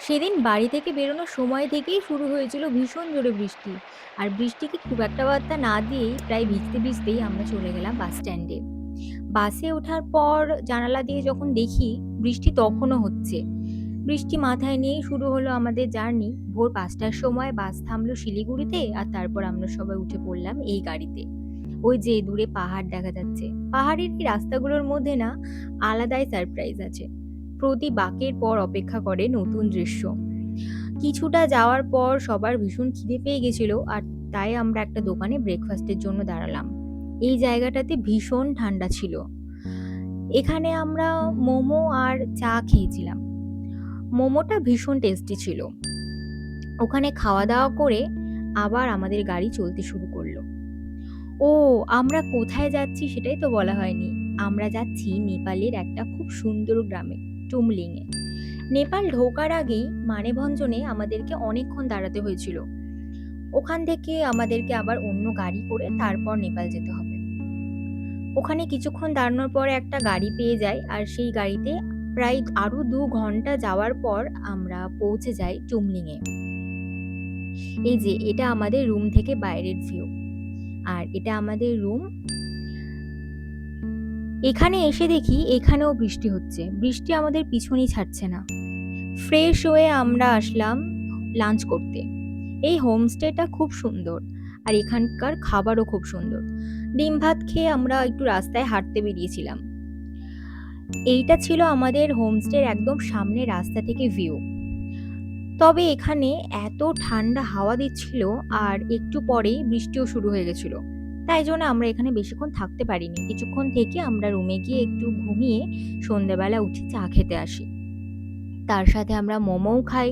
সেদিন বাড়ি থেকে বেরোনোর সময় থেকেই শুরু হয়েছিল ভীষণ জোরে বৃষ্টি। আর বৃষ্টিকে খুব একটা পাত্তা না দিয়েই প্রায় ভিজতে ভিজতেই আমরা চলে গেলাম বাস স্ট্যান্ডে। বাসে ওঠার পর জানালা দিয়ে যখন দেখি, বৃষ্টি তখনও হচ্ছে। বৃষ্টি মাথায় নিয়েই শুরু হলো আমাদের জার্নি। ভোর ৫টার সময় বাস থামলো শিলিগুড়িতে, আর তারপর আমরা সবাই উঠে পড়লাম এই গাড়িতে। ওই যে দূরে পাহাড় দেখা যাচ্ছে, পাহাড়ের এই রাস্তাগুলোর মধ্যে না আলাদাই সারপ্রাইজ আছে। প্রতি বাঁকের পর অপেক্ষা করে নতুন দৃশ্য। কিছুটা যাওয়ার পর সবার ভীষণ খিদে পেয়ে গেছিল, আর তাই আমরা একটা দোকানে ব্রেকফাস্টের জন্য দাঁড়ালাম। এই জায়গাটাতে ভীষণ ঠান্ডা ছিল। এখানে আমরা মোমো আর চা খেয়েছিলাম। মোমোটা ভীষণ টেস্টি ছিল। ওখানে খাওয়া দাওয়া করে আবার আমাদের গাড়ি চলতে শুরু করলো। ও, আমরা কোথায় যাচ্ছি সেটাই তো বলা হয়নি। আমরা যাচ্ছি নেপালের একটা খুব সুন্দর গ্রামে, টুমলিংয়ে। নেপাল ঢোকার আগেই মানেভঞ্জনে আমাদেরকে অনেকক্ষণ দাঁড়াতে হয়েছিল। ওখান থেকে আমাদেরকে আবার অন্য গাড়ি করে তারপর নেপাল যেতে হবে। ওখানে কিছুক্ষণ দাঁড়ানোর পরে একটা গাড়ি পেয়ে যাই, আর সেই গাড়িতে প্রায় আরো ২ ঘন্টা যাওয়ার পর আমরা পৌঁছে যাই টুমলিংয়ে। এই যে এটা আমাদের রুম থেকে বাইরের ভিউ, আর এটা আমাদের রুম। এখানে এসে দেখি এখানেও বৃষ্টি হচ্ছে। বৃষ্টি আমাদের পিছনই ছাড়ছে না। ফ্রেশ হয়ে আমরা আসলাম লাঞ্চ করতে। এই হোমস্টেটা খুব সুন্দর, আর এখানকার খাবারও খুব সুন্দর। ডিম ভাত খেয়ে আমরা একটু রাস্তায় হাঁটতে বেরিয়েছিলাম। এইটা ছিল আমাদের হোমস্টের একদম সামনে রাস্তা থেকে ভিউ। তবে এখানে এত ঠান্ডা হাওয়া দিচ্ছিল, আর একটু পরেই বৃষ্টিও শুরু হয়ে গেছিল। তাই জন্য আমরা এখানে বেশিক্ষণ থাকতে পারিনি। কিছুক্ষণ থেকে আমরা রুমে গিয়ে একটু ঘুমিয়ে সন্ধ্যেবেলা উঠে চা খেতে আসি। তার সাথে আমরা মোমোও খাই।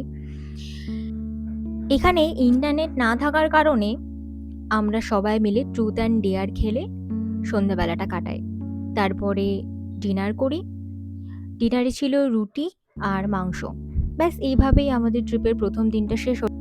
এখানে ইন্টারনেট না থাকার কারণে আমরা সবাই মিলে ট্রুথ অ্যান্ড ডেয়ার খেলে সন্ধ্যাবেলাটা কাটাই। তারপরে ডিনার করি। ডিনারে ছিল রুটি আর মাংস। ব্যাস এইভাবেই আমাদের ট্রিপের প্রথম দিনটা শেষ হলো।